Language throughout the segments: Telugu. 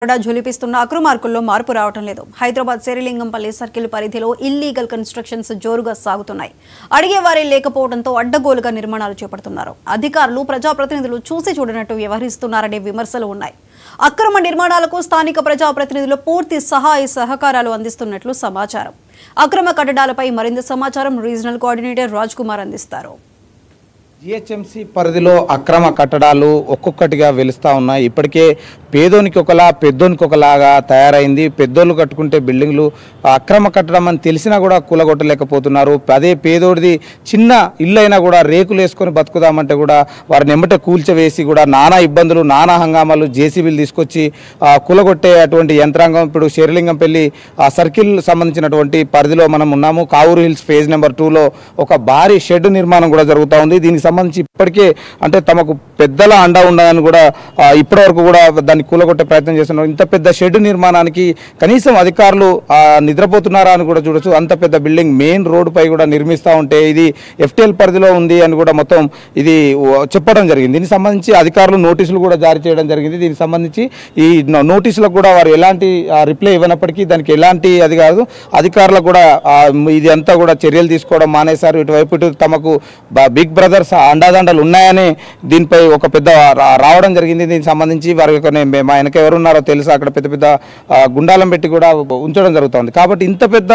ఝులిపిస్తున్న అక్రమార్కుల్లో మార్పు రావటం లేదు. హైదరాబాద్ శేరిలింగంపల్లి సర్కిల్ పరిధిలో ఇల్లీగల్ కన్స్ట్రక్షన్స్ జోరుగా సాగుతున్నాయి. అడిగేవారే లేకపోవడంతో అడ్డగోలుగా నిర్మాణాలు చేపడుతున్నారు. అధికారులు ప్రజాప్రతినిధులు చూసి చూడనట్టు వ్యవహరిస్తున్నారనే విమర్శలు ఉన్నాయి. అక్రమ నిర్మాణాలకు స్థానిక ప్రజాప్రతినిధులు పూర్తి సహాయ సహకారాలు అందిస్తున్నట్లు సమాచారం. అక్రమ కట్టడాలపై మరింత సమాచారం రీజనల్ కోఆర్డినేటర్ రాజ్ కుమార్ అందిస్తారు. జిహెచ్ఎంసీ పరిధిలో అక్రమ కట్టడాలు ఒక్కొక్కటిగా వెలుస్తూ ఉన్నాయి. ఇప్పటికే పేదోనికి ఒకలా పెద్దోనికి ఒకలాగా తయారైంది. పెద్దోళ్ళు కట్టుకుంటే బిల్డింగ్లు అక్రమ కట్టడం అని తెలిసినా కూడా కూలగొట్టలేకపోతున్నారు. అదే పేదోడిది చిన్న ఇల్లు అయినా కూడా రేకులు వేసుకొని బతుకుదామంటే కూడా వారిని ఎమ్మటే కూల్చవేసి కూడా నానా ఇబ్బందులు, నానా హంగామాలు, జేసీబీలు తీసుకొచ్చి కూలగొట్టే అటువంటి యంత్రాంగం ఇప్పుడు శేరిలింగంపల్లి సర్కిల్ సంబంధించినటువంటి పరిధిలో మనం ఉన్నాము. కావూరు హిల్స్ ఫేజ్ నెంబర్ 2లో ఒక భారీ షెడ్ నిర్మాణం కూడా జరుగుతూ ఉంది. దీనికి సంబంధించి ఇప్పటికే అంటే తమకు పెద్దల అండ ఉండదని కూడా ఇప్పటివరకు కూడా దాన్ని కూలగొట్టే ప్రయత్నం చేస్తున్నారు. ఇంత పెద్ద షెడ్ నిర్మాణానికి కనీసం అధికారులు నిద్రపోతున్నారా అని కూడా చూడొచ్చు. అంత పెద్ద బిల్డింగ్ మెయిన్ రోడ్డు పై కూడా నిర్మిస్తూ ఉంటే ఇది ఎఫ్టీఎల్ పరిధిలో ఉంది అని కూడా మొత్తం ఇది చెప్పడం జరిగింది. దీనికి సంబంధించి అధికారులు నోటీసులు కూడా జారీ చేయడం జరిగింది. దీనికి సంబంధించి ఈ నోటీసులకు కూడా వారు ఎలాంటి రిప్లై ఇవ్వనప్పటికీ దానికి ఎలాంటి అది కాదు, అధికారులకు కూడా ఇది అంతా కూడా చర్యలు తీసుకోవడం మానేశారు. ఇటువైపు తమకు బిగ్ బ్రదర్స్ అండాదండలు ఉన్నాయని దీనిపై ఒక పెద్ద రావడం జరిగింది. దీనికి సంబంధించి వారి మా వెనక ఎవరున్నారో తెలుసు, అక్కడ పెద్ద పెద్ద గుండాలం పెట్టి కూడా ఉంచడం జరుగుతుంది. కాబట్టి ఇంత పెద్ద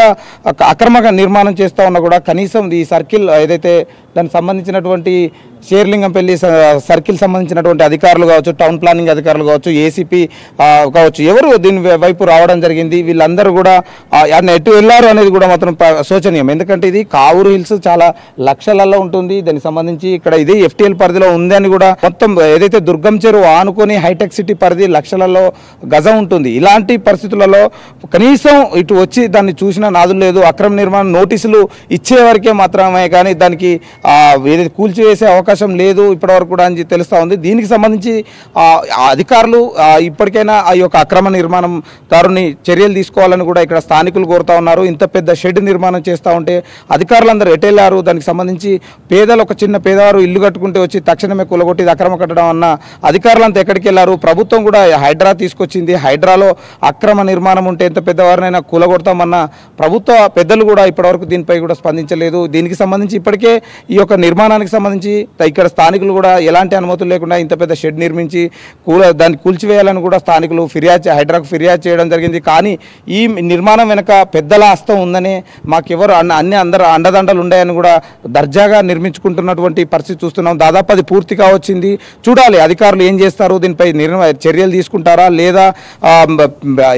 అక్రమ నిర్మాణం చేస్తూ ఉన్నా కూడా కనీసం ఈ సర్కిల్ ఏదైతే దానికి సంబంధించినటువంటి శేరిలింగంపల్లి సర్కిల్ సంబంధించినటువంటి అధికారులు కావచ్చు, టౌన్ ప్లానింగ్ అధికారులు కావచ్చు, ఏసీపీ కావచ్చు, ఎవరు దీని వైపు రావడం జరిగింది. వీళ్ళందరూ కూడా ఎటు వెళ్ళారు అనేది కూడా మాత్రం శోచనీయం. ఎందుకంటే ఇది కావూరు హిల్స్ చాలా లక్షలలో ఉంటుంది. దానికి సంబంధించి ఇక్కడ ఇది ఎఫ్టీఎల్ పరిధిలో ఉంది అని కూడా మొత్తం ఏదైతే దుర్గం చెరువు ఆనుకొని హైటెక్ సిటీ పరిధి లక్షలలో గజం ఉంటుంది. ఇలాంటి పరిస్థితులలో కనీసం ఇటు వచ్చి దాన్ని చూసిన నాదులు లేదు. అక్రమ నిర్మాణ నోటీసులు ఇచ్చే వరకే మాత్రమే కానీ దానికి ఏదైతే కూల్చివేసే అవకాశం లేదు ఇప్పటివరకు కూడా అని తెలుస్తూ ఉంది. దీనికి సంబంధించి అధికారులు ఇప్పటికైనా ఆ యొక్క అక్రమ నిర్మాణందారుని చర్యలు తీసుకోవాలని కూడా ఇక్కడ స్థానికులు కోరుతా ఉన్నారు. ఇంత పెద్ద షెడ్ నిర్మాణం చేస్తూ ఉంటే అధికారులందరూ ఎటెళ్ళారు? దానికి సంబంధించి పేదలు, ఒక చిన్న పేదవారు ఇల్లు కట్టుకుంటే వచ్చి తక్షణమే కూలగొట్టి అక్రమ కట్టడం అన్న అధికారులంతా ఎక్కడికి వెళ్ళారు? ప్రభుత్వం కూడా హైడ్రా తీసుకొచ్చింది. హైడ్రాలో అక్రమ నిర్మాణం ఉంటే ఎంత పెద్దవారినైనా కూలగొడతామన్న ప్రభుత్వ పెద్దలు కూడా ఇప్పటివరకు దీనిపై కూడా స్పందించలేదు. దీనికి సంబంధించి ఇప్పటికే ఈ యొక్క నిర్మాణానికి సంబంధించి ఇక్కడ స్థానికులు కూడా ఎలాంటి అనుమతులు లేకుండా ఇంత పెద్ద షెడ్ నిర్మించి దాన్ని కూల్చివేయాలని కూడా స్థానికులు హైడ్రాకు ఫిర్యాదు చేయడం జరిగింది. కానీ ఈ నిర్మాణం వెనక పెద్దల హస్తం ఉందని, మాకెవరు అందరూ అండదండలు ఉన్నాయని కూడా దర్జాగా నిర్మించుకుంటున్నటువంటి పరిస్థితి చూస్తున్నాం. దాదాపు అది పూర్తిగా వచ్చింది. చూడాలి అధికారులు ఏం చేస్తారు, దీనిపై చర్యలు తీసుకుంటారా లేదా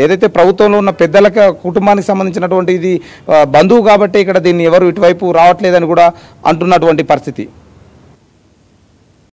ఏదైతే ప్రభుత్వంలో ఉన్న పెద్దల కుటుంబానికి సంబంధించినటువంటి ఇది బంధువు కాబట్టి ఇక్కడ దీన్ని ఎవరు ఇటువైపు రావట్లేదని కూడా అంటున్నటువంటి పరిస్థితి.